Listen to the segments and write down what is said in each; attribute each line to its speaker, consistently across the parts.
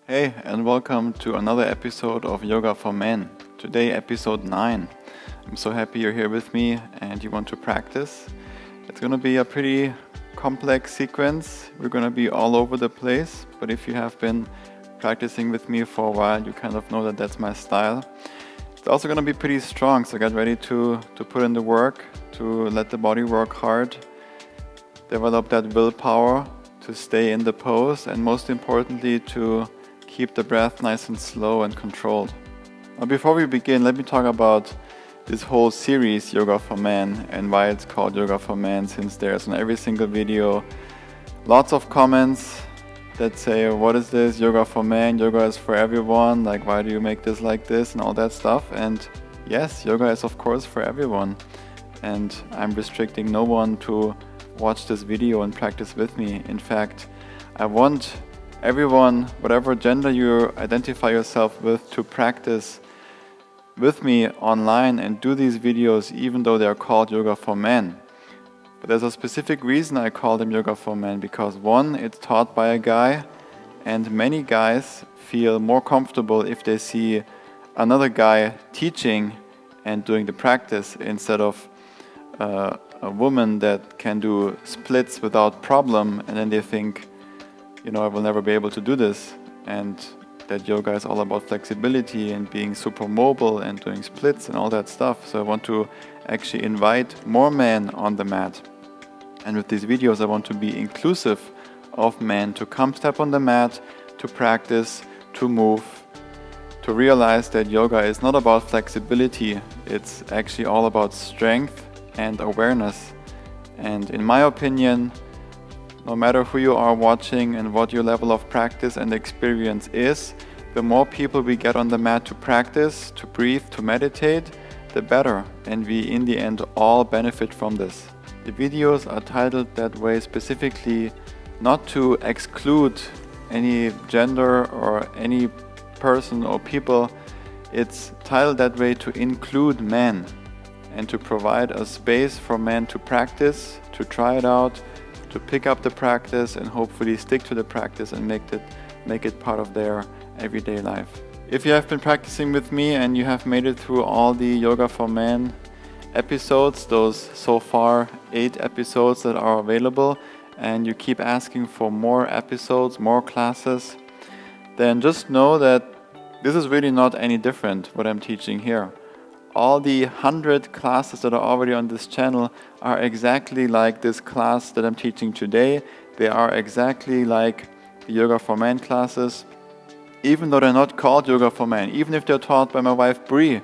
Speaker 1: Hey, and welcome to another episode of Yoga for Men. Today, episode 9. I'm so happy you're here with me and you want to practice. It's going to be a pretty complex sequence. We're going to be all over the place, but if you have been practicing with me for a while, you kind of know that that's my style. It's also going to be pretty strong, so get ready to put in the work, to let the body work hard, develop that willpower to stay in the pose, and most importantly, to keep the breath nice and slow and controlled. Now, before we begin, let me talk about this whole series, Yoga for Men, and why it's called Yoga for Men, since there's on every single video lots of comments that say, what is this, Yoga for Men, yoga is for everyone, like why do you make this like this and all that stuff. And yes, yoga is of course for everyone, and I'm restricting no one to watch this video and practice with me. In fact, I want everyone, whatever gender you identify yourself with, to practice with me online and do these videos even though they are called Yoga for Men. But there's a specific reason I call them Yoga for Men, because one, it's taught by a guy, and many guys feel more comfortable if they see another guy teaching and doing the practice instead of a woman that can do splits without problem, and then they think, I will never be able to do this, and that yoga is all about flexibility and being super mobile and doing splits and all that stuff. So I want to actually invite more men on the mat. And with these videos I want to be inclusive of men to come step on the mat, to practice, to move, to realize that yoga is not about flexibility, it's actually all about strength and awareness. And in my opinion, no matter who you are watching and what your level of practice and experience is, the more people we get on the mat to practice, to breathe, to meditate, the better. And we, in the end, all benefit from this. The videos are titled that way specifically not to exclude any gender or any person or people. It's titled that way to include men and to provide a space for men to practice, to try it out, to pick up the practice and hopefully stick to the practice and make it part of their everyday life. If you have been practicing with me and you have made it through all the Yoga for Men episodes, those so far 8 episodes that are available, and you keep asking for more episodes, more classes, then just know that this is really not any different what I'm teaching here. All the 100 classes that are already on this channel are exactly like this class that I'm teaching today. They are exactly like the Yoga for Men classes, even though they're not called Yoga for Men. Even if they're taught by my wife Bre,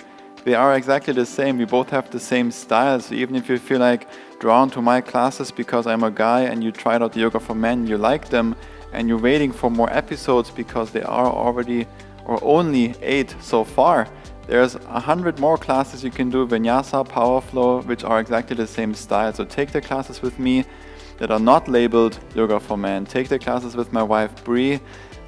Speaker 1: they are exactly the same. We both have the same style. So even if you feel like drawn to my classes because I'm a guy and you tried out the Yoga for Men, you like them, and you're waiting for more episodes because they are already or only 8 so far, there's 100 more classes you can do, Vinyasa, Power Flow, which are exactly the same style. So take the classes with me that are not labeled Yoga for Men. Take the classes with my wife Bre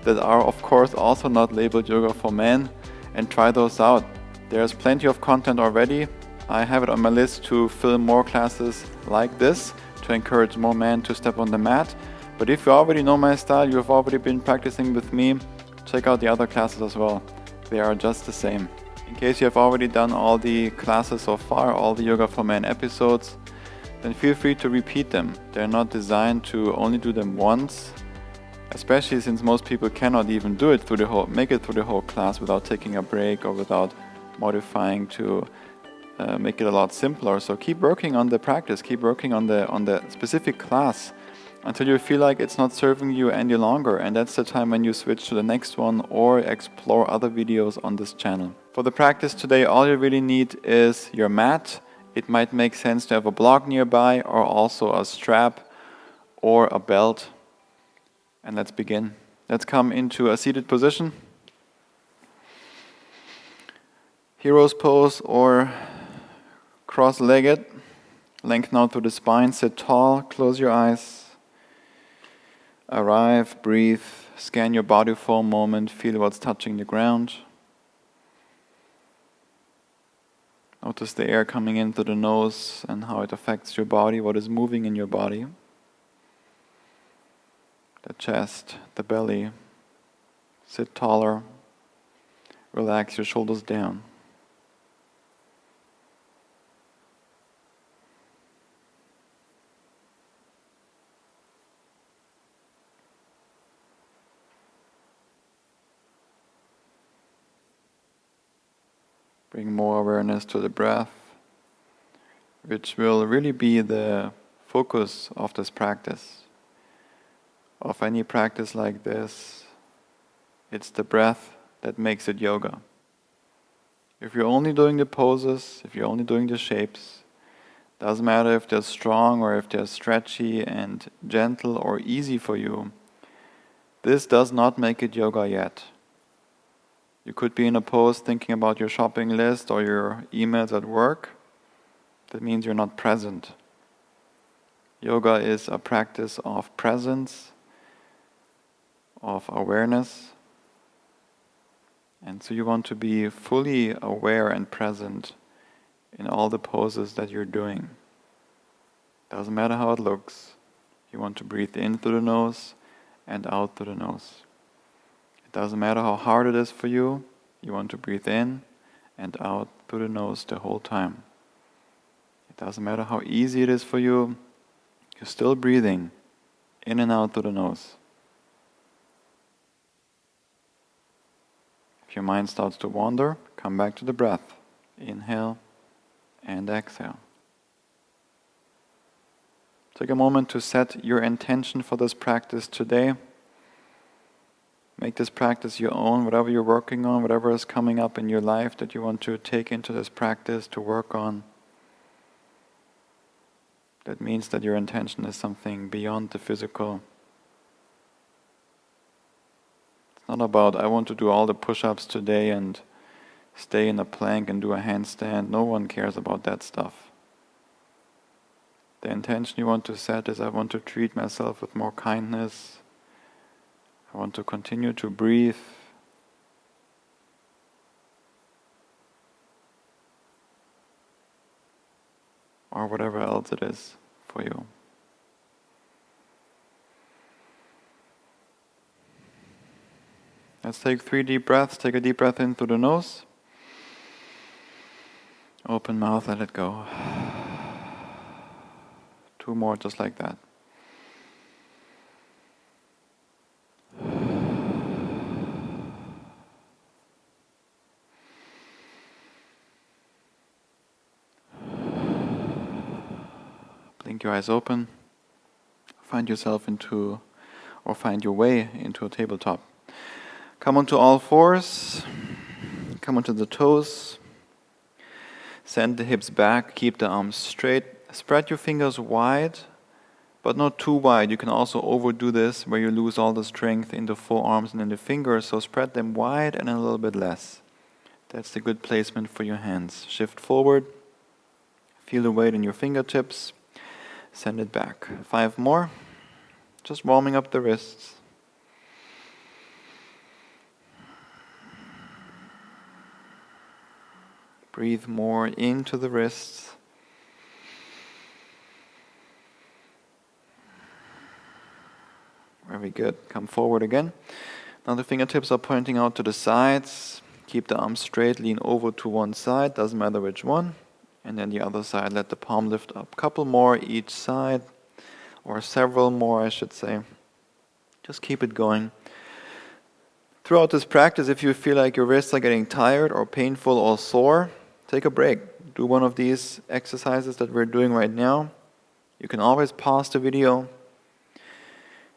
Speaker 1: that are of course also not labeled Yoga for Men, and try those out. There's plenty of content already. I have it on my list to film more classes like this to encourage more men to step on the mat. But if you already know my style, you've already been practicing with me, check out the other classes as well. They are just the same. In case you have already done all the classes so far, all the Yoga for Men episodes, then feel free to repeat them. They're not designed to only do them once, especially since most people cannot even do it make it through the whole class without taking a break or without modifying to make it a lot simpler. So keep working on the practice, keep working on the specific class until you feel like it's not serving you any longer, and that's the time when you switch to the next one or explore other videos on this channel. For the practice today, all you really need is your mat. It might make sense to have a block nearby or also a strap or a belt. And let's begin. Let's come into a seated position. Hero's pose or cross-legged. Lengthen out through the spine, sit tall, close your eyes. Arrive, breathe, scan your body for a moment, feel what's touching the ground. Notice the air coming in through the nose and how it affects your body, what is moving in your body. The chest, the belly, Sit taller. Relax your shoulders down. Bring more awareness to the breath, which will really be the focus of this practice. Of any practice like this, it's the breath that makes it yoga. If you're only doing the poses, if you're only doing the shapes, doesn't matter if they're strong or if they're stretchy and gentle or easy for you, this does not make it yoga yet. You could be in a pose thinking about your shopping list or your emails at work. That means you're not present. Yoga is a practice of presence, of awareness. And so you want to be fully aware and present in all the poses that you're doing. Doesn't matter how it looks. You want to breathe in through the nose and out through the nose. It doesn't matter how hard it is for you. You want to breathe in and out through the nose the whole time. It doesn't matter how easy it is for you. You're still breathing in and out through the nose. If your mind starts to wander, come back to the breath. Inhale and exhale. Take a moment to set your intention for this practice today. Make this practice your own, whatever you're working on, whatever is coming up in your life that you want to take into this practice to work on. That means that your intention is something beyond the physical. It's not about, I want to do all the push-ups today and stay in a plank and do a handstand. No one cares about that stuff. The intention you want to set is, I want to treat myself with more kindness. I want to continue to breathe. Or whatever else it is for you. Let's take 3 deep breaths. Take a deep breath in through the nose. Open mouth, let it go. 2 more, just like that. Blink your eyes open. Find yourself into, or find your way into a tabletop. Come onto all fours. Come onto the toes. Send the hips back. Keep the arms straight. Spread your fingers wide, but not too wide. You can also overdo this where you lose all the strength in the forearms and in the fingers. So spread them wide and a little bit less. That's the good placement for your hands. Shift forward. Feel the weight in your fingertips. Send it back. 5 more. Just warming up the wrists. Breathe more into the wrists. Very good. Come forward again. Now the fingertips are pointing out to the sides. Keep the arms straight. Lean over to one side. Doesn't matter which one. And then the other side. Let the palm lift up. Couple more each side. Or several more, I should say. Just keep it going. Throughout this practice, if you feel like your wrists are getting tired or painful or sore, take a break. Do one of these exercises that we're doing right now. You can always pause the video.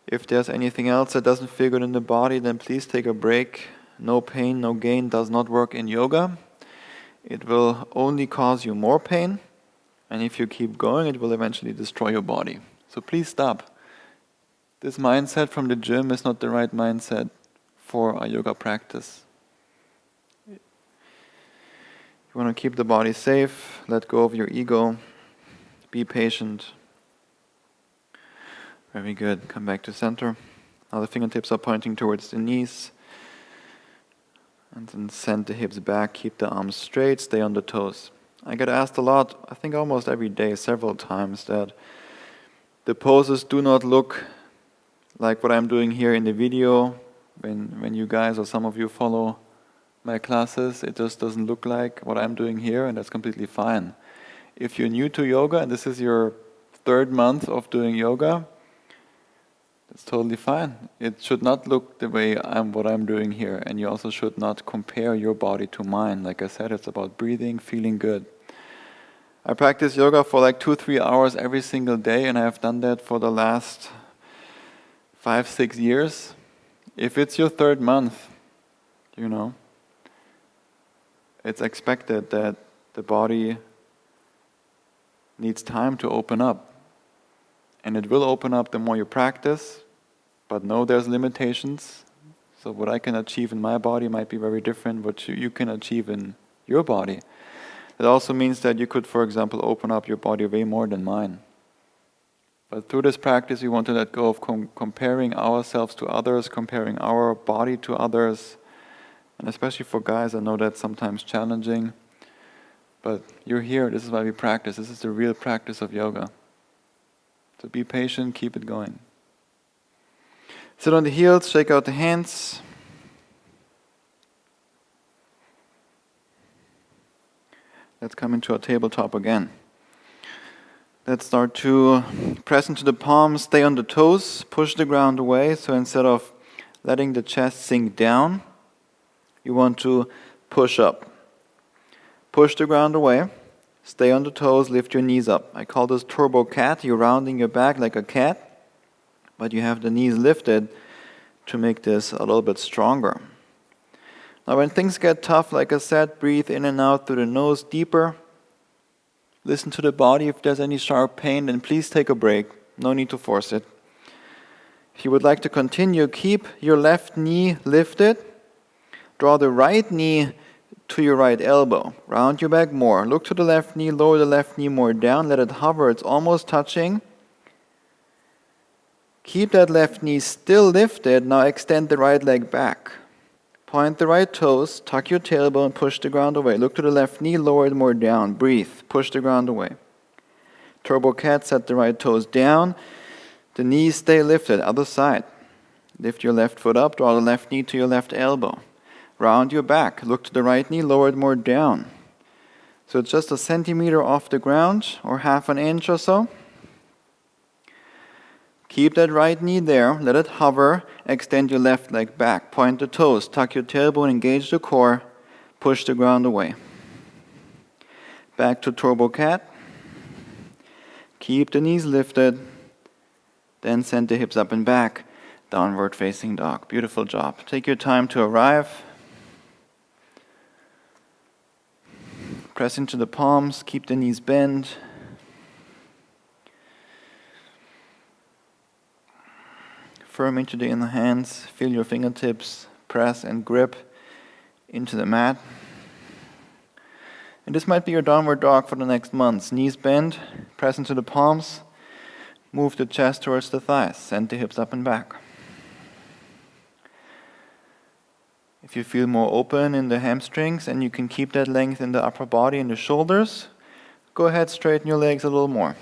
Speaker 1: If there's anything else that doesn't feel good in the body, then please take a break. No pain, no gain does not work in yoga. It will only cause you more pain. And if you keep going, it will eventually destroy your body. So please stop. This mindset from the gym is not the right mindset for a yoga practice. You want to keep the body safe, let go of your ego, be patient. Very good. Come back to center. Now the fingertips are pointing towards the knees. And then send the hips back, keep the arms straight, stay on the toes. I get asked a lot, I think almost every day, several times, that the poses do not look like what I'm doing here in the video. When you guys or some of you follow my classes, it just doesn't look like what I'm doing here, and that's completely fine. If you're new to yoga and this is your 3rd month of doing yoga, that's totally fine. It should not look the way what I'm doing here, and you also should not compare your body to mine. Like I said, it's about breathing, feeling good. I practice yoga for like 2-3 hours every single day, and I have done that for the last 5-6 years. If it's your 3rd month, it's expected that the body needs time to open up. And it will open up the more you practice, but know there's limitations. So what I can achieve in my body might be very different what you can achieve in your body. It also means that you could, for example, open up your body way more than mine. But through this practice, we want to let go of comparing ourselves to others, comparing our body to others. And especially for guys, I know that's sometimes challenging. But you're here, this is why we practice. This is the real practice of yoga. So be patient, keep it going. Sit on the heels, shake out the hands. Let's come into a tabletop again. Let's start to press into the palms, stay on the toes, push the ground away. So instead of letting the chest sink down, you want to push up. Push the ground away, stay on the toes, lift your knees up. I call this turbo cat. You're rounding your back like a cat, but you have the knees lifted to make this a little bit stronger. Now when things get tough, like I said, breathe in and out through the nose deeper. Listen to the body. If there's any sharp pain, then please take a break. No need to force it. If you would like to continue, keep your left knee lifted. Draw the right knee to your right elbow. Round your back more. Look to the left knee, lower the left knee more down. Let it hover. It's almost touching. Keep that left knee still lifted. Now extend the right leg back. Point the right toes. Tuck your tailbone. Push the ground away. Look to the left knee, lower it more down. Breathe. Push the ground away. Turbo cat, set the right toes down. The knees stay lifted. Other side. Lift your left foot up. Draw the left knee to your left elbow. Round your back. Look to the right knee, lower it more down. So it's just a centimeter off the ground, or half an inch or so. Keep that right knee there. Let it hover. Extend your left leg back. Point the toes. Tuck your tailbone. Engage the core. Push the ground away. Back to turbo cat. Keep the knees lifted. Then send the hips up and back. Downward facing dog. Beautiful job. Take your time to arrive. Press into the palms, keep the knees bent. Firm into the inner hands, feel your fingertips press and grip into the mat. And this might be your downward dog for the next months. Knees bent, press into the palms, move the chest towards the thighs, send the hips up and back. If you feel more open in the hamstrings and you can keep that length in the upper body and the shoulders, go ahead, straighten your legs a little more.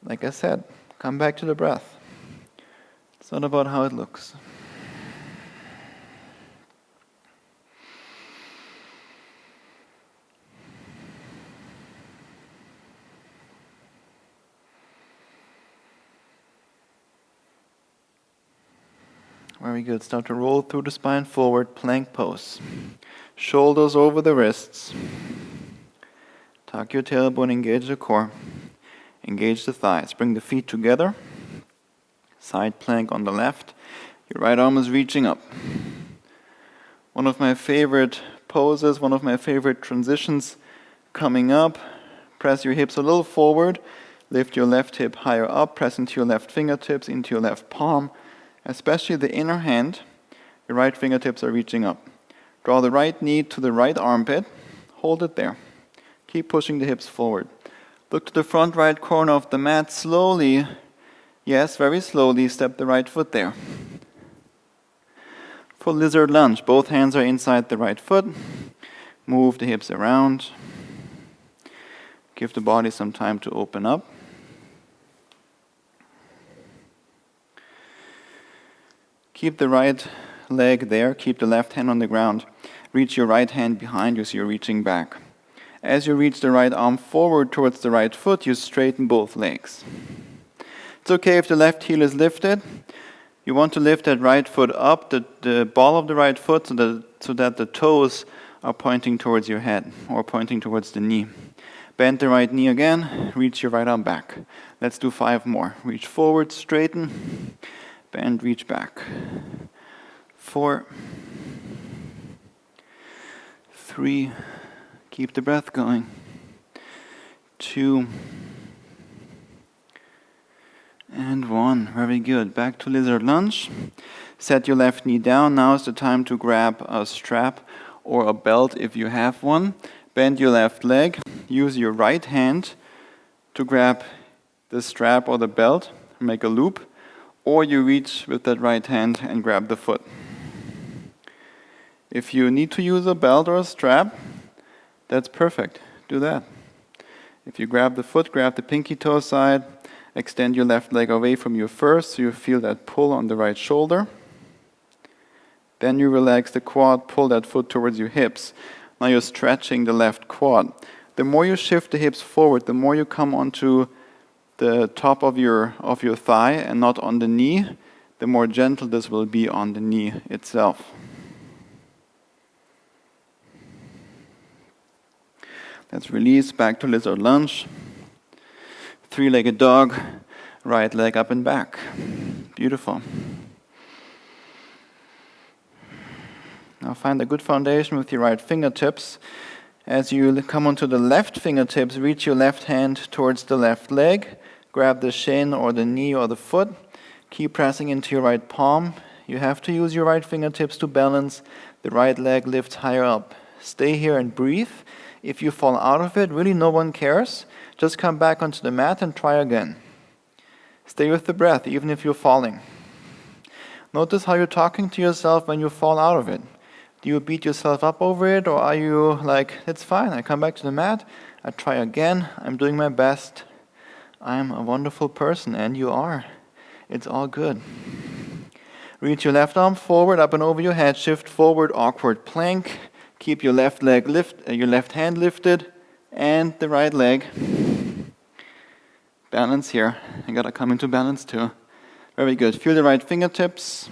Speaker 1: Like I said, come back to the breath. It's not about how it looks. Very good. Start to roll through the spine forward, plank pose. Shoulders over the wrists. Tuck your tailbone, engage the core. Engage the thighs. Bring the feet together. Side plank on the left. Your right arm is reaching up. One of my favorite poses, one of my favorite transitions coming up. Press your hips a little forward. Lift your left hip higher up. Press into your left fingertips, into your left palm. Especially the inner hand, your right fingertips are reaching up. Draw the right knee to the right armpit. Hold it there. Keep pushing the hips forward. Look to the front right corner of the mat. Slowly, yes, very slowly, step the right foot there. For lizard lunge, both hands are inside the right foot. Move the hips around. Give the body some time to open up. Keep the right leg there, keep the left hand on the ground. Reach your right hand behind you so you're reaching back. As you reach the right arm forward towards the right foot, you straighten both legs. It's okay if the left heel is lifted. You want to lift that right foot up, the ball of the right foot, so that the toes are pointing towards your head or pointing towards the knee. Bend the right knee again, reach your right arm back. Let's do 5 more. Reach forward, straighten, bend, reach back. 4, 3, keep the breath going. 2, and 1. Very good. Back to lizard lunge. Set your left knee down. Now is the time to grab a strap or a belt if you have one. Bend your left leg. Use your right hand to grab the strap or the belt. Make a loop. Or you reach with that right hand and grab the foot. If you need to use a belt or a strap, that's perfect. Do that. If you grab the foot, grab the pinky toe side. Extend your left leg away from you first so you feel that pull on the right shoulder. Then you relax the quad, pull that foot towards your hips. Now you're stretching the left quad. The more you shift the hips forward, the more you come onto the top of your thigh and not on the knee, the more gentle this will be on the knee itself. Let's release back to lizard lunge. 3-legged dog, right leg up and back. Beautiful. Now find a good foundation with your right fingertips. As you come onto the left fingertips, reach your left hand towards the left leg. Grab the shin or the knee or the foot. Keep pressing into your right palm. You have to use your right fingertips to balance. The right leg lifts higher up. Stay here and breathe. If you fall out of it, really no one cares. Just come back onto the mat and try again. Stay with the breath, even if you're falling. Notice how you're talking to yourself when you fall out of it. Do you beat yourself up over it, or are you like, it's fine, I come back to the mat, I try again, I'm doing my best, I'm a wonderful person, and you are. It's all good. Reach your left arm forward, up and over your head, shift forward, awkward plank. Keep your left hand lifted, and the right leg. Balance here. I gotta come into balance too. Very good. Feel the right fingertips.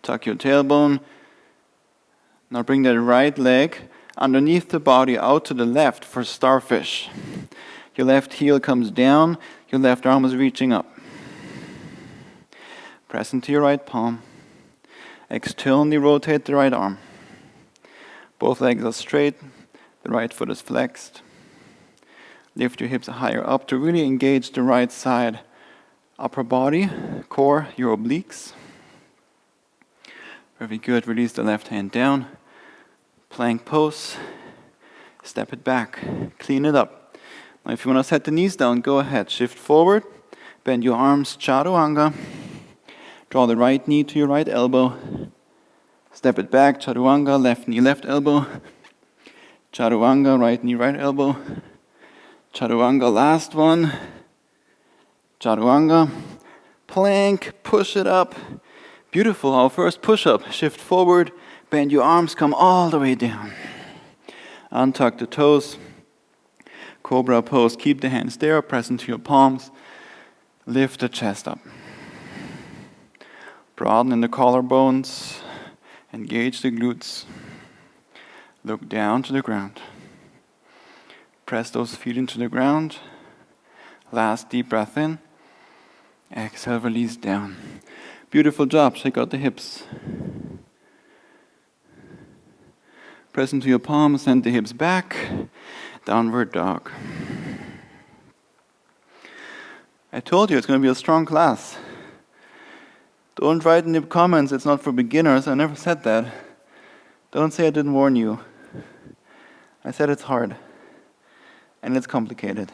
Speaker 1: Tuck your tailbone. Now bring that right leg underneath the body out to the left for starfish. Your left heel comes down. Your left arm is reaching up. Press into your right palm. Externally rotate the right arm. Both legs are straight. The right foot is flexed. Lift your hips higher up to really engage the right side. Upper body, core, your obliques. Very good. Release the left hand down. Plank pose. Step it back. Clean it up. Now if you want to set the knees down, go ahead. Shift forward. Bend your arms. Chaturanga. Draw the right knee to your right elbow. Step it back. Chaturanga. Left knee, left elbow. Chaturanga, right knee, right elbow. Chaturanga, last one. Chaturanga. Plank, push it up. Beautiful, our first push-up. Shift forward, bend your arms, come all the way down. Untuck the toes. Cobra pose, keep the hands there, press into your palms. Lift the chest up. Broaden in the collarbones. Engage the glutes. Look down to the ground. Press those feet into the ground. Last deep breath in. Exhale, release down. Beautiful job. Shake out the hips. Press into your palms, send the hips back. Downward dog. I told you it's going to be a strong class. Don't write in the comments it's not for beginners. I never said that. Don't say I didn't warn you. I said it's hard. And it's complicated.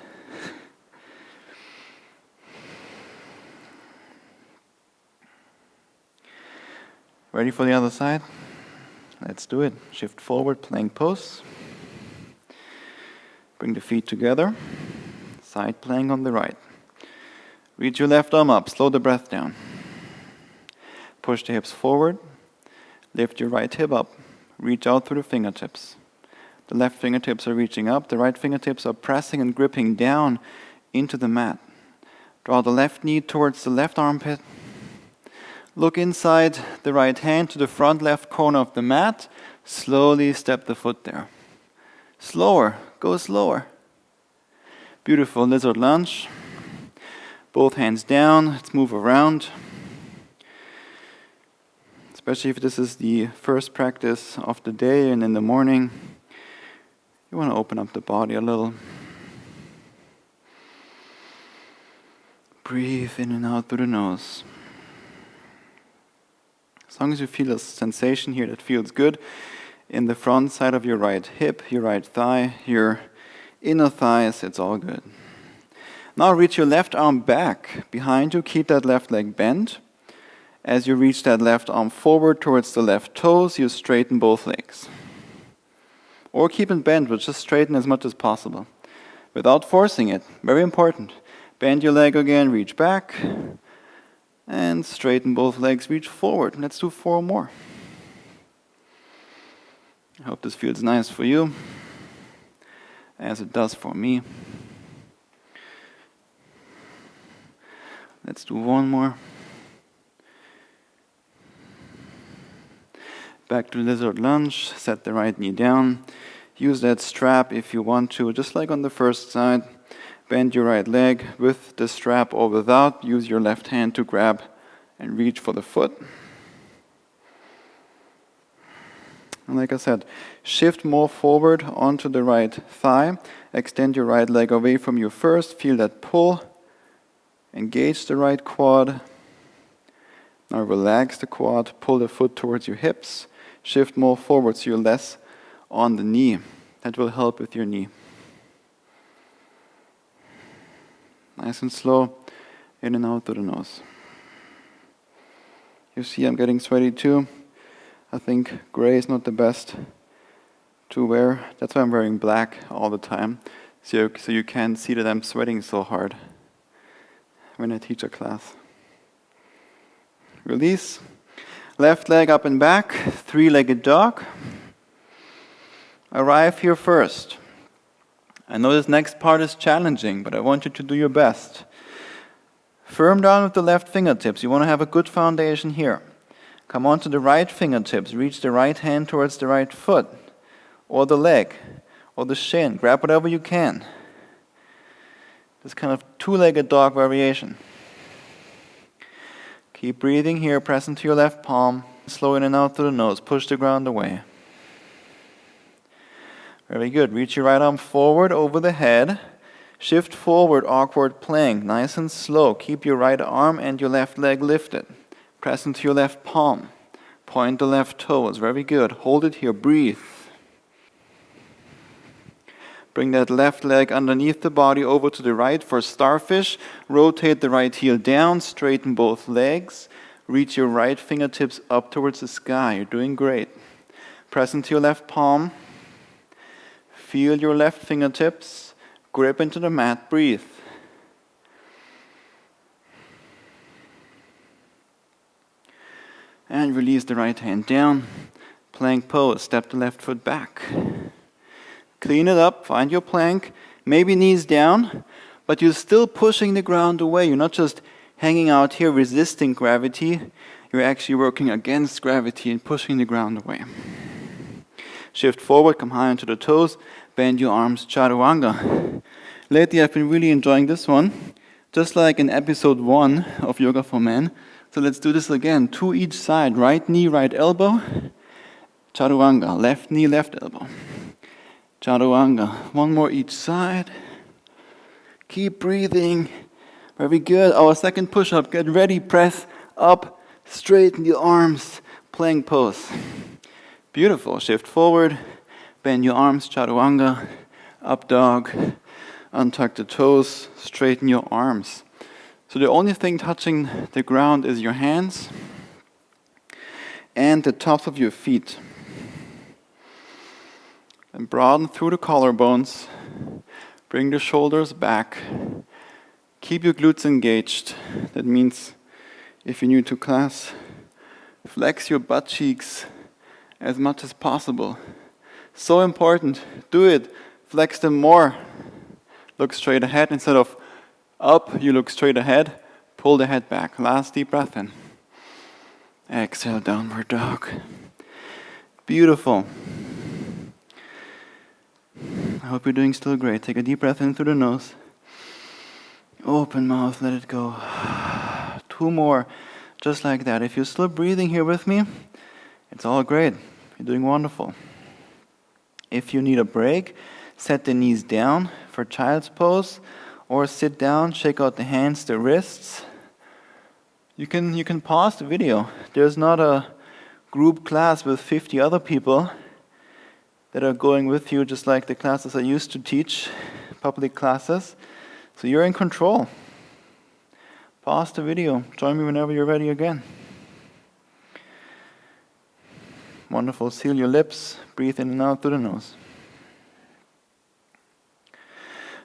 Speaker 1: Ready for the other side? Let's do it. Shift forward, plank pose. Bring the feet together. Side plank on the right. Reach your left arm up. Slow the breath down. Push the hips forward. Lift your right hip up. Reach out through the fingertips. The left fingertips are reaching up. The right fingertips are pressing and gripping down into the mat. Draw the left knee towards the left armpit. Look inside the right hand to the front left corner of the mat. Slowly step the foot there. Slower. Go slower. Beautiful lizard lunge. Both hands down. Let's move around. Especially if this is the first practice of the day and in the morning, you want to open up the body a little. Breathe in and out through the nose. As long as you feel a sensation here that feels good in the front side of your right hip, your right thigh, your inner thighs, it's all good. Now reach your left arm back behind you. Keep that left leg bent. As you reach that left arm forward towards the left toes, you straighten both legs. Or keep it bent, but just straighten as much as possible. Without forcing it. Very important. Bend your leg again, reach back. And straighten both legs, reach forward. Let's do 4 more. I hope this feels nice for you, as it does for me. Let's do 1 more. Back to lizard lunge, set the right knee down. Use that strap if you want to, just like on the first side. Bend your right leg with the strap or without. Use your left hand to grab and reach for the foot. And like I said, shift more forward onto the right thigh. Extend your right leg away from you first. Feel that pull. Engage the right quad. Now relax the quad. Pull the foot towards your hips. Shift more forward so you're less on the knee. That will help with your knee. Nice and slow, in and out through the nose. You see I'm getting sweaty too. I think gray is not the best to wear. That's why I'm wearing black all the time. So you can see that I'm sweating so hard when I teach a class. Release. Left leg up and back, 3-legged dog. Arrive here first. I know this next part is challenging, but I want you to do your best. Firm down with the left fingertips. You want to have a good foundation here. Come on to the right fingertips. Reach the right hand towards the right foot, or the leg, or the shin. Grab whatever you can. This kind of 2-legged dog variation. Keep breathing here, press into your left palm. Slow in and out through the nose. Push the ground away. Very good. Reach your right arm forward over the head. Shift forward, awkward plank. Nice and slow. Keep your right arm and your left leg lifted. Press into your left palm. Point the left toes. Very good. Hold it here. Breathe. Bring that left leg underneath the body over to the right for starfish. Rotate the right heel down. Straighten both legs. Reach your right fingertips up towards the sky. You're doing great. Press into your left palm. Feel your left fingertips. Grip into the mat. Breathe. And release the right hand down. Plank pose. Step the left foot back. Clean it up, find your plank, maybe knees down, but you're still pushing the ground away. You're not just hanging out here resisting gravity, you're actually working against gravity and pushing the ground away. Shift forward, come high onto the toes, bend your arms, chaturanga. Lately I've been really enjoying this one, just like in episode 1 of Yoga for Men. So let's do this again, 2 each side, right knee, right elbow, chaturanga, left knee, left elbow. Chaturanga. 1 more each side. Keep breathing. Very good. Our second push-up. Get ready. Press up. Straighten your arms. Plank pose. Beautiful. Shift forward. Bend your arms. Chaturanga. Up dog. Untuck the toes. Straighten your arms. So the only thing touching the ground is your hands and the tops of your feet. And broaden through the collarbones. Bring the shoulders back. Keep your glutes engaged. That means if you're new to class, Flex your butt cheeks as much as possible. So important. Do it. Flex them more. Look straight ahead. Instead of up, you look straight ahead. Pull the head back. Last deep breath in. Exhale, downward dog. Beautiful. I hope you're doing still great. Take a deep breath in through the nose. Open mouth, let it go. 2 more, just like that. If you're still breathing here with me, it's all great. You're doing wonderful. If you need a break, set the knees down for child's pose, or sit down, shake out the hands, the wrists. You can pause the video. There's not a group class with 50 other people that are going with you, just like the classes I used to teach, public classes. So you're in control. Pause the video. Join me whenever you're ready again. Wonderful. Seal your lips. Breathe in and out through the nose.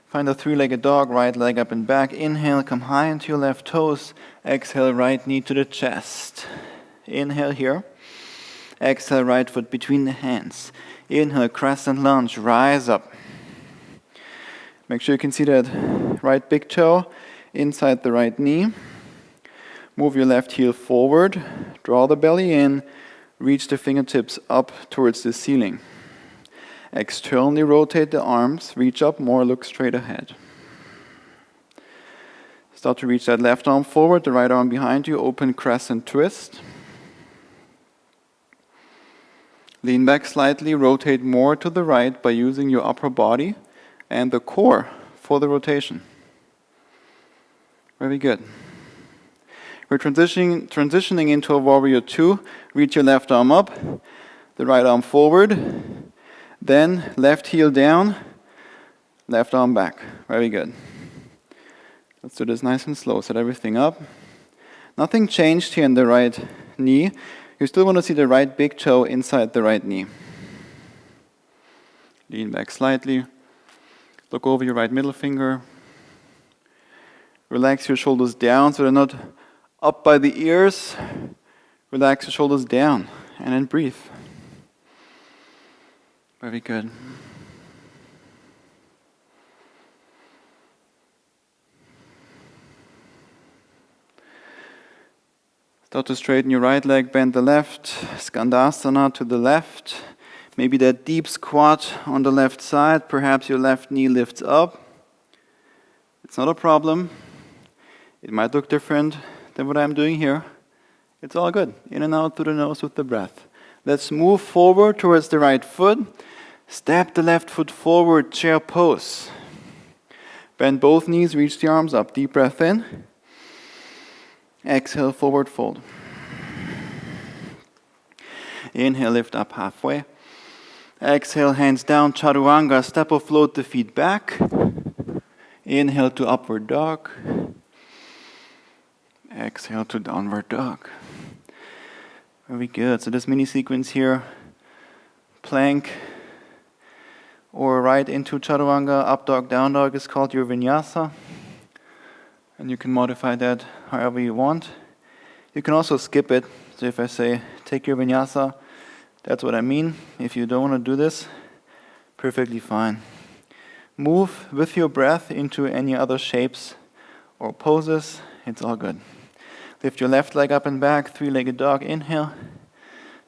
Speaker 1: Find a 3-legged dog, right leg up and back. Inhale, come high into your left toes. Exhale, right knee to the chest. Inhale here. Exhale, right foot between the hands. Inhale, crescent lunge, rise up. Make sure you can see that right big toe inside the right knee. Move your left heel forward. Draw the belly in. Reach the fingertips up towards the ceiling. Externally rotate the arms. Reach up more, look straight ahead. Start to reach that left arm forward, the right arm behind you. Open crescent twist. Lean back slightly, rotate more to the right by using your upper body and the core for the rotation. Very good. We're transitioning into a warrior 2. Reach your left arm up, the right arm forward, then left heel down, left arm back. Very good. Let's do this nice and slow. Set everything up. Nothing changed here in the right knee. You still want to see the right big toe inside the right knee. Lean back slightly. Look over your right middle finger. Relax your shoulders down so they're not up by the ears. Relax your shoulders down and then breathe. Very good. Start to straighten your right leg, bend the left. Skandasana to the left. Maybe that deep squat on the left side. Perhaps your left knee lifts up. It's not a problem. It might look different than what I'm doing here. It's all good. In and out through the nose with the breath. Let's move forward towards the right foot. Step the left foot forward, chair pose. Bend both knees, reach the arms up. Deep breath in. Exhale, forward fold. Inhale, lift up halfway. Exhale, hands down, chaturanga. Step or float the feet back. Inhale to upward dog. Exhale to downward dog. Very good. So this mini sequence here, plank or right into chaturanga, up dog, down dog is called your vinyasa. And you can modify that however you want. You can also skip it. So if I say, take your vinyasa, that's what I mean. If you don't want to do this, perfectly fine. Move with your breath into any other shapes or poses. It's all good. Lift your left leg up and back, 3-legged dog. Inhale.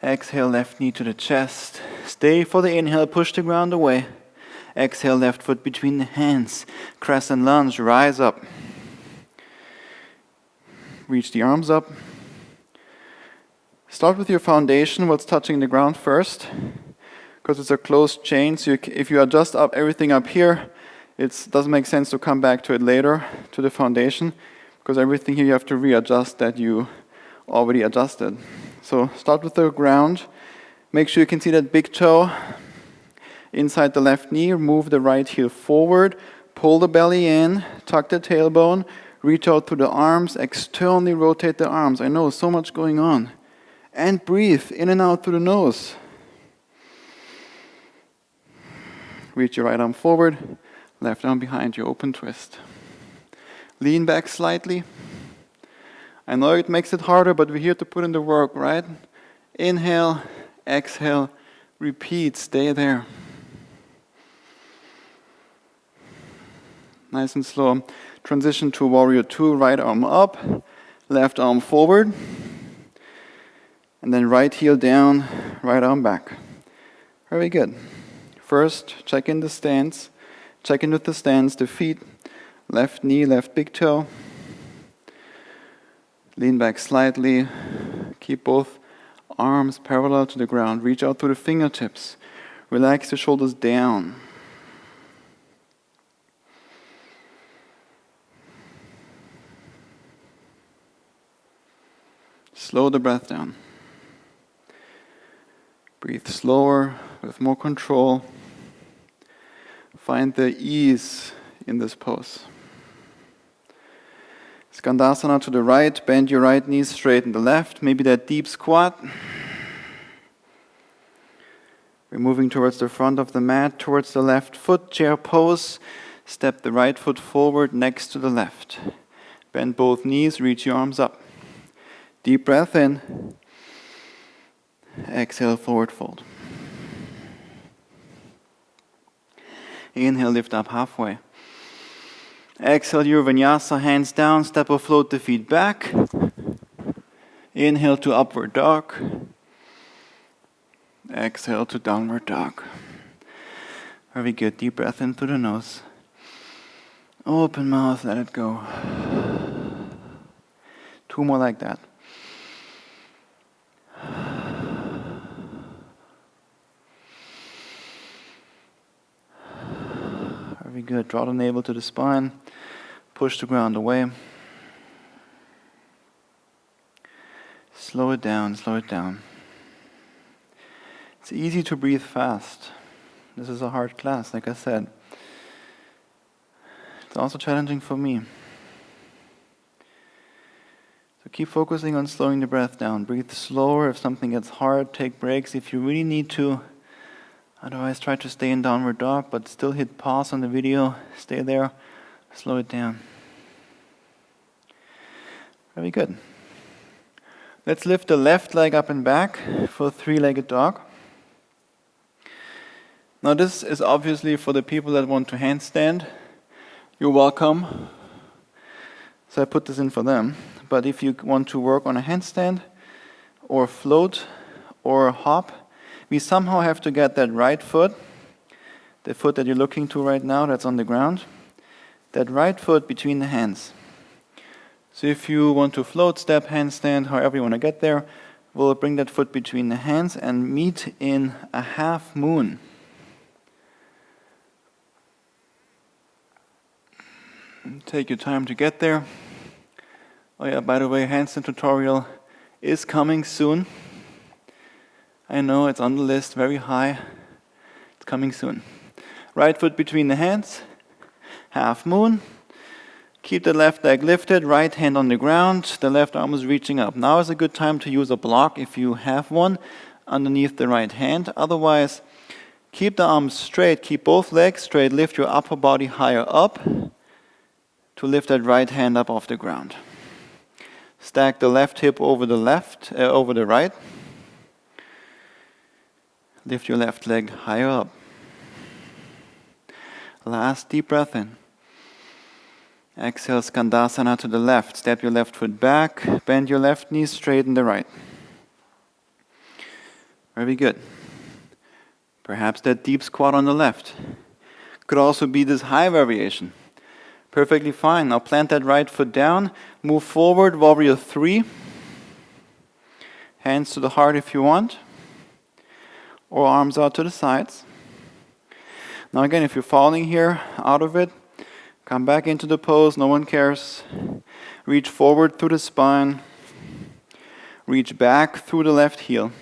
Speaker 1: Exhale, left knee to the chest. Stay for the inhale, push the ground away. Exhale, left foot between the hands. Crescent lunge, rise up. Reach the arms up. Start with your foundation, what's touching the ground first, because it's a closed chain. So if you adjust up everything up here, it doesn't make sense to come back to it later, to the foundation, because everything here you have to readjust that you already adjusted. So start with the ground. Make sure you can see that big toe inside the left knee. Move the right heel forward. Pull the belly in. Tuck the tailbone. Reach out through the arms. Externally rotate the arms. I know, so much going on. And breathe in and out through the nose. Reach your right arm forward. Left arm behind you. Open twist. Lean back slightly. I know it makes it harder, but we're here to put in the work, right? Inhale, exhale, repeat, stay there. Nice and slow. Transition to Warrior 2, right arm up, left arm forward, and then right heel down, right arm back. Very good. First, check in the stance. Check in with the stance, the feet, left knee, left big toe. Lean back slightly. Keep both arms parallel to the ground. Reach out through the fingertips. Relax the shoulders down. Slow the breath down. Breathe slower, with more control. Find the ease in this pose. Skandasana to the right, bend your right knee, straighten the left, maybe that deep squat. We're moving towards the front of the mat, towards the left foot, chair pose. Step the right foot forward next to the left. Bend both knees, reach your arms up. Deep breath in. Exhale, forward fold. Inhale, lift up halfway. Exhale, your Vinyasa, hands down, step or float the feet back. Inhale to upward dog. Exhale to downward dog. Very good, deep breath in through the nose. Open mouth, let it go. 2 more like that. Very good. Draw the navel to the spine. Push the ground away. Slow it down, slow it down. It's easy to breathe fast. This is a hard class, like I said. It's also challenging for me. So keep focusing on slowing the breath down. Breathe slower if something gets hard. Take breaks if you really need to. Otherwise, try to stay in downward dog, but still hit pause on the video. Stay there. Slow it down. Very good. Let's lift the left leg up and back for a 3-legged dog. Now this is obviously for the people that want to handstand. You're welcome. So I put this in for them. But if you want to work on a handstand, or float, or hop, we somehow have to get that right foot, the foot that you're looking to right now that's on the ground, that right foot between the hands. So if you want to float, step, handstand, however you want to get there, we'll bring that foot between the hands and meet in a half moon. Take your time to get there. Oh yeah, by the way, handstand tutorial is coming soon. I know it's on the list, very high. It's coming soon. Right foot between the hands, half moon. Keep the left leg lifted, right hand on the ground, the left arm is reaching up. Now is a good time to use a block if you have one underneath the right hand. Otherwise, keep the arms straight, keep both legs straight, lift your upper body higher up to lift that right hand up off the ground. Stack the left hip over the right. Lift your left leg higher up. Last deep breath in. Exhale, Skandasana to the left. Step your left foot back. Bend your left knee, straighten the right. Very good. Perhaps that deep squat on the left. Could also be this high variation. Perfectly fine. Now plant that right foot down. Move forward, Warrior 3. Hands to the heart if you want. Or arms out to the sides. Now again, if you're falling here, out of it, come back into the pose, no one cares. Reach forward through the spine. Reach back through the left heel.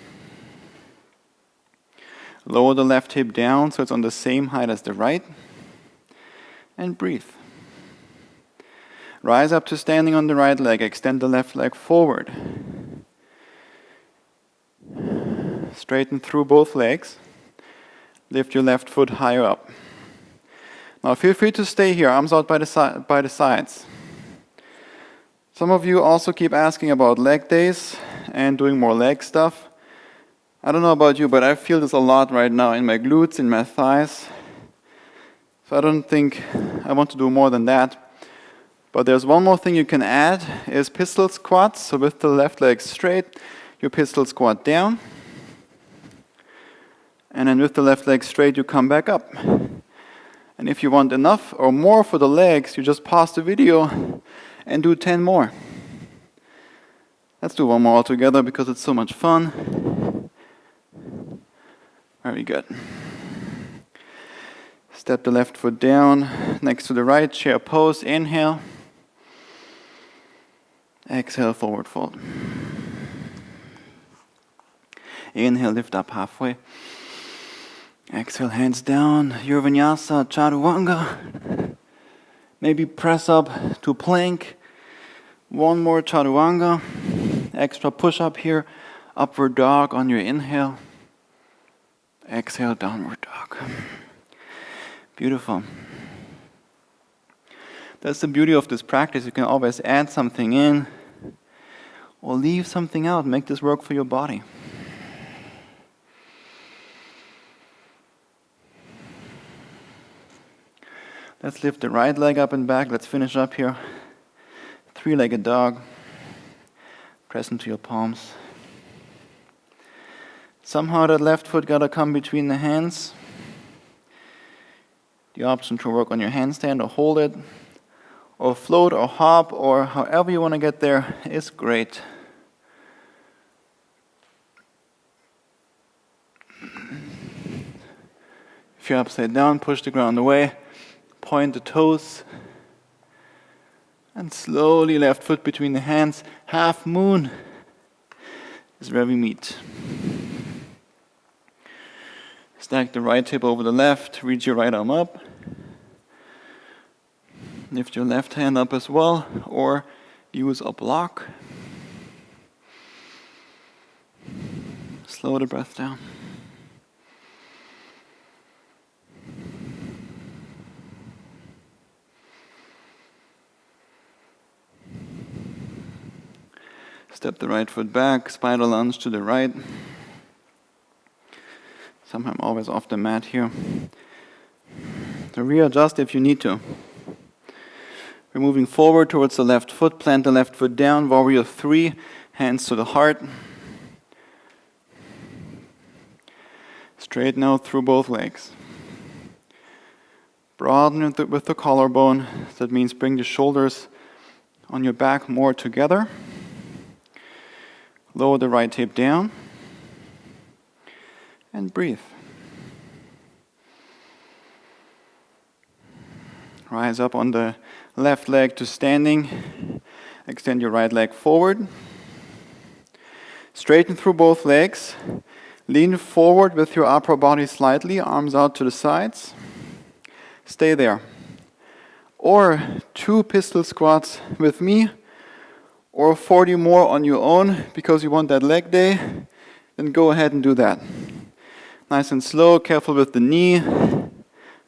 Speaker 1: Lower the left hip down so it's on the same height as the right. And breathe. Rise up to standing on the right leg, extend the left leg forward. Straighten through both legs. Lift your left foot higher up. Now feel free to stay here, arms out by the sides. Some of you also keep asking about leg days and doing more leg stuff. I don't know about you, but I feel this a lot right now in my glutes, in my thighs. So I don't think I want to do more than that. But there's one more thing you can add, is pistol squats. So with the left leg straight, you pistol squat down. And then with the left leg straight, you come back up. And if you want enough or more for the legs, you just pause the video and do 10 more. Let's do one more all together because it's so much fun. Very good. Step the left foot down next to the right, chair pose, inhale. Exhale, forward fold. Inhale, lift up halfway. Exhale, hands down, your Vinyasa, Chaturanga. Maybe press up to plank. One more Chaturanga. Extra push up here. Upward dog on your inhale. Exhale, downward dog. Beautiful. That's the beauty of this practice. You can always add something in or leave something out. Make this work for your body. Let's lift the right leg up and back. Let's finish up here. Three-legged dog. Press into your palms. Somehow that left foot gotta come between the hands. The option to work on your handstand or hold it, or float or hop, or however you want to get there is great. If you're upside down, push the ground away, point the toes, and slowly left foot between the hands. Half moon is where we meet. Stack the right hip over the left, reach your right arm up. Lift your left hand up as well, or use a block. Slow the breath down. Step the right foot back, spiral lunge to the right. Somehow I'm always off the mat here. So readjust if you need to. We're moving forward towards the left foot. Plant the left foot down. Warrior 3. Hands to the heart. Straighten out through both legs. Broaden it with the collarbone. That means bring the shoulders on your back more together. Lower the right hip down. And breathe. Rise up on the left leg to standing. Extend your right leg forward. Straighten through both legs. Lean forward with your upper body slightly, arms out to the sides. Stay there. Or 2 pistol squats with me, or 40 more on your own because you want that leg day, then go ahead and do that. Nice and slow, careful with the knee.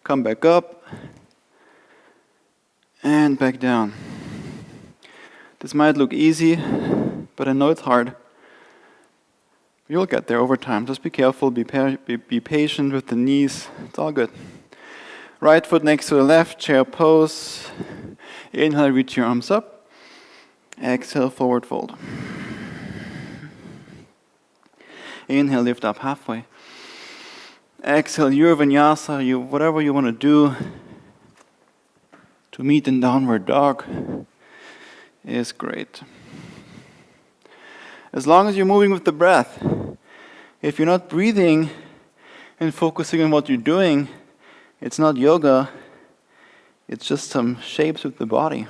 Speaker 1: Come back up. And back down. This might look easy, but I know it's hard. You'll get there over time. Just be careful, be patient with the knees. It's all good. Right foot next to the left, chair pose. Inhale, reach your arms up. Exhale, forward fold. Inhale, lift up halfway. Exhale, your Vinyasa, whatever you want to do to meet in downward dog is great. As long as you're moving with the breath. If you're not breathing and focusing on what you're doing, it's not yoga, it's just some shapes with the body,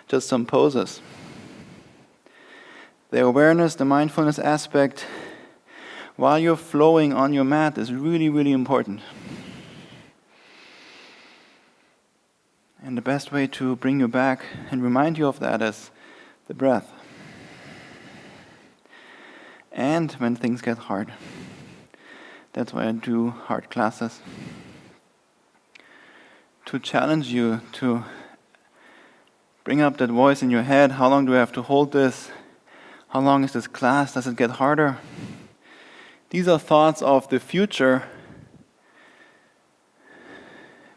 Speaker 1: just some poses. The awareness, the mindfulness aspect, while you're flowing on your mat is really, really important. And the best way to bring you back and remind you of that is the breath. And when things get hard. That's why I do hard classes. To challenge you, to bring up that voice in your head. How long do I have to hold this? How long is this class? Does it get harder? These are thoughts of the future,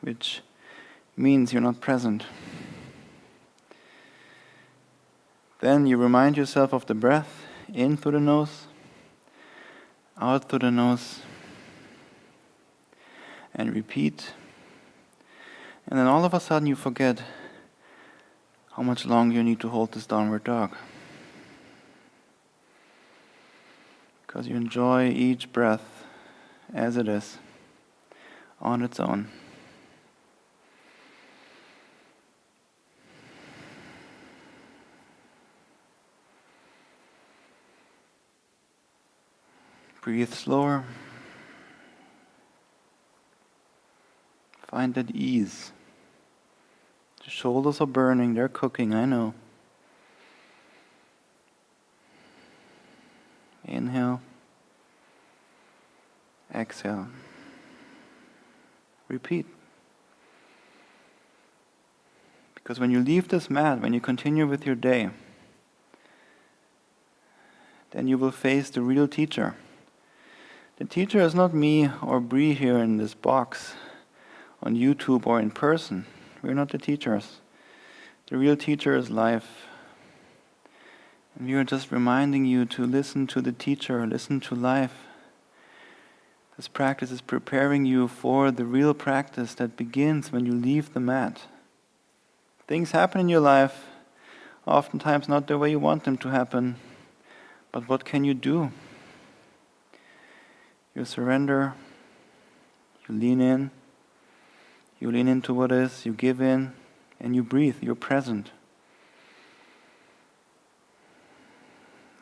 Speaker 1: which means you're not present. Then you remind yourself of the breath, in through the nose, out through the nose, and repeat. And then all of a sudden you forget how much longer you need to hold this downward dog. Because you enjoy each breath as it is, on its own. Breathe slower. Find that ease. The shoulders are burning, they're cooking, I know. Inhale. Exhale. Repeat. Because when you leave this mat, when you continue with your day, then you will face the real teacher. The teacher is not me or Bre here in this box on YouTube or in person. We're not the teachers. The real teacher is life. And we are just reminding you to listen to the teacher, listen to life. This practice is preparing you for the real practice that begins when you leave the mat. Things happen in your life, oftentimes not the way you want them to happen. But what can you do? You surrender, you lean in, you lean into what is, you give in, and you breathe, you're present.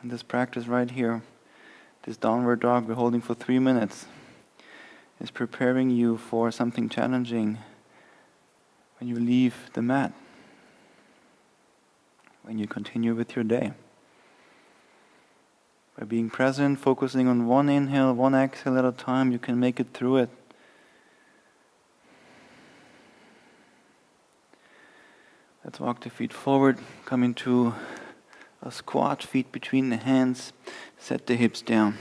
Speaker 1: And this practice right here, this downward dog we're holding for 3 minutes, is preparing you for something challenging when you leave the mat, when you continue with your day. By being present, focusing on one inhale, one exhale at a time, you can make it through it. Let's walk the feet forward, come into a squat, feet between the hands, set the hips down.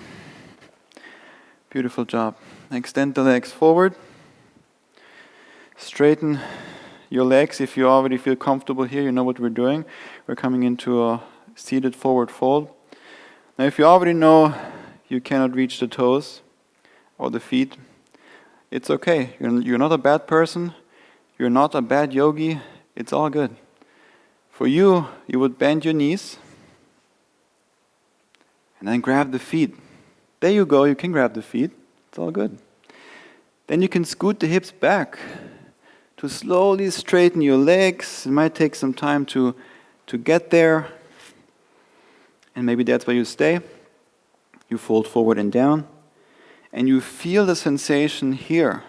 Speaker 1: Beautiful job. Extend the legs forward. Straighten your legs. If you already feel comfortable here, you know what we're doing. We're coming into a seated forward fold. Now if you already know you cannot reach the toes or the feet, it's okay. You're not a bad person. You're not a bad yogi. It's all good. For you, you would bend your knees and then grab the feet. There you go, you can grab the feet. It's all good. Then you can scoot the hips back to slowly straighten your legs. It might take some time to get there. And maybe that's where you stay. You fold forward and down. And you feel the sensation here.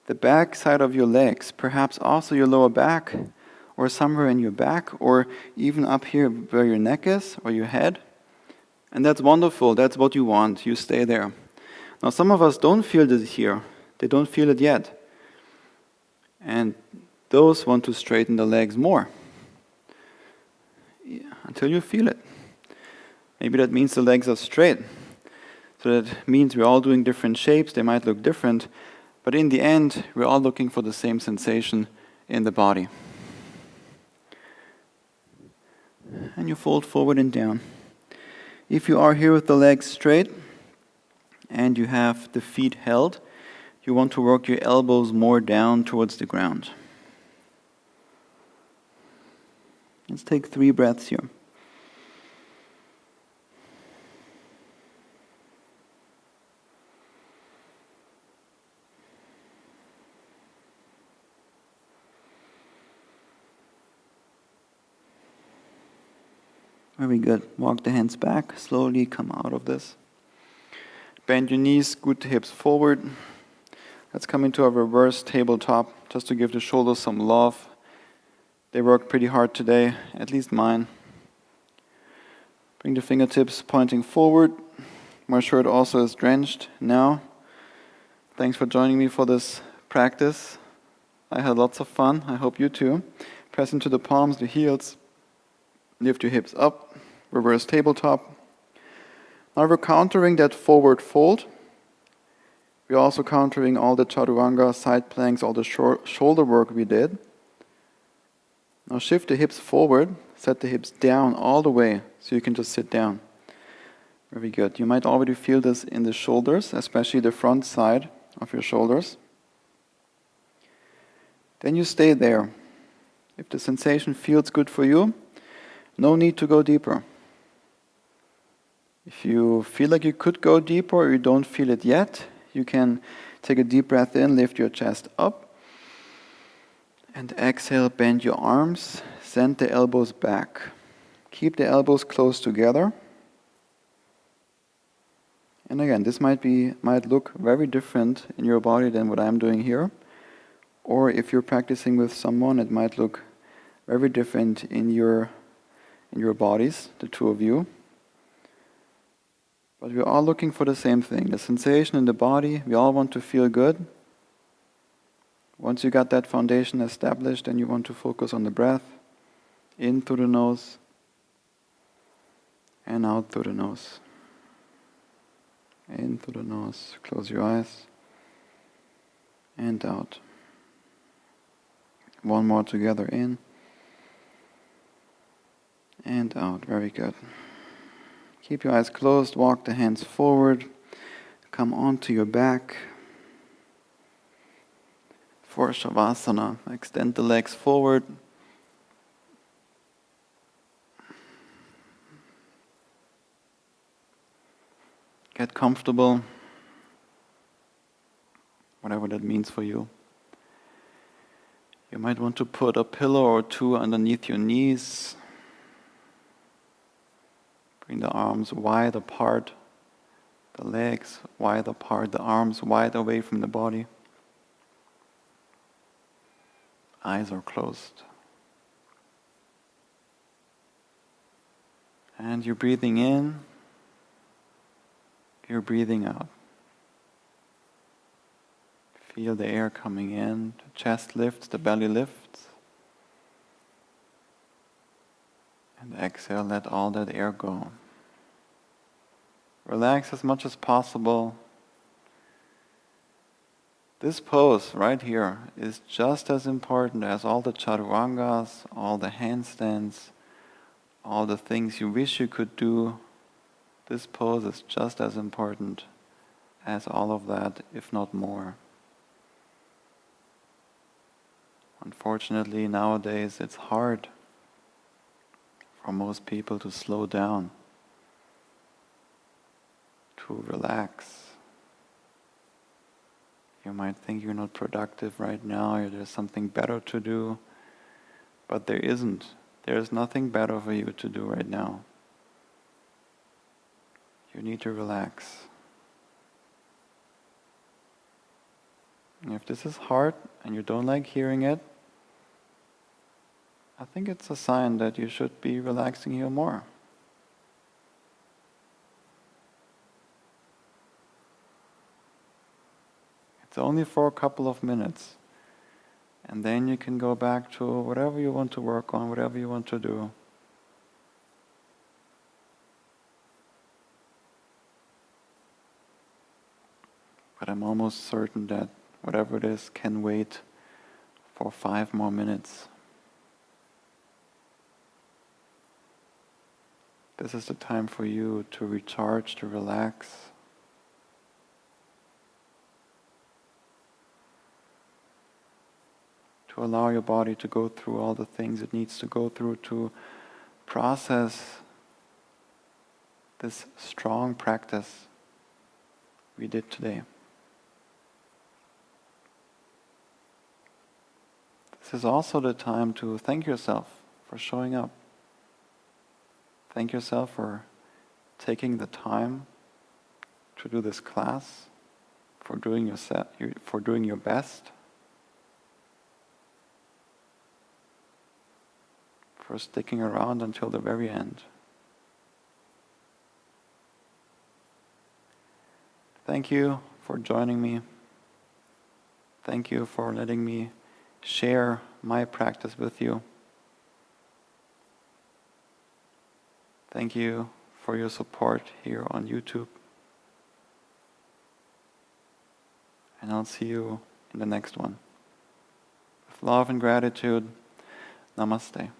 Speaker 1: The back side of your legs. Perhaps also your lower back. Or somewhere in your back. Or even up here where your neck is. Or your head. And that's wonderful. That's what you want. You stay there. Now some of us don't feel this here. They don't feel it yet. And those want to straighten the legs more. Until you feel it. Maybe that means the legs are straight. So that means we're all doing different shapes. They might look different. But in the end, we're all looking for the same sensation in the body. And you fold forward and down. If you are here with the legs straight and you have the feet held, you want to work your elbows more down towards the ground. Let's take 3 breaths here. Very good. Walk the hands back. Slowly come out of this. Bend your knees, scoot the hips forward. Let's come into a reverse tabletop, just to give the shoulders some love. They worked pretty hard today, at least mine. Bring the fingertips pointing forward. My shirt also is drenched now. Thanks for joining me for this practice. I had lots of fun. I hope you too. Press into the palms, the heels. Lift your hips up, reverse tabletop. Now we're countering that forward fold. We're also countering all the chaturanga, side planks, all the shoulder work we did. Now shift the hips forward, set the hips down all the way, so you can just sit down. Very good. You might already feel this in the shoulders, especially the front side of your shoulders. Then you stay there. If the sensation feels good for you, no need to go deeper. If you feel like you could go deeper or you don't feel it yet, you can take a deep breath in, lift your chest up, and exhale, bend your arms, send the elbows back. Keep the elbows close together. And again, this might look very different in your body than what I'm doing here. Or if you're practicing with someone, it might look very different in your bodies, the two of you. But we're all looking for the same thing, the sensation in the body. We all want to feel good. Once you got that foundation established, then you want to focus on the breath, in through the nose, and out through the nose. In through the nose, close your eyes, and out. One more together, in, and out. Very good. Keep your eyes closed, walk the hands forward, come onto your back. For Shavasana, extend the legs forward. Get comfortable, whatever that means for you. You might want to put a pillow or two underneath your knees. Bring the arms wide apart, the legs wide apart, the arms wide away from the body. Eyes are closed. And you're breathing in, you're breathing out. Feel the air coming in, the chest lifts, the belly lifts. And exhale, let all that air go. Relax as much as possible. This pose right here is just as important as all the chaturangas, all the handstands, all the things you wish you could do. This pose is just as important as all of that, if not more. Unfortunately, nowadays it's hard for most people to slow down, to relax. You might think you're not productive right now, or there's something better to do, but there isn't. There's nothing better for you to do right now. You need to relax. And if this is hard and you don't like hearing it, I think it's a sign that you should be relaxing here more. It's only for a couple of minutes. And then you can go back to whatever you want to work on, whatever you want to do. But I'm almost certain that whatever it is can wait for 5 more minutes. This is the time for you to recharge, to relax. To allow your body to go through all the things it needs to go through to process this strong practice we did today. This is also the time to thank yourself for showing up. Thank yourself for taking the time to do this class, for doing your best, for sticking around until the very end. Thank you for joining me. Thank you for letting me share my practice with you. Thank you for your support here on YouTube. And I'll see you in the next one. With love and gratitude, Namaste.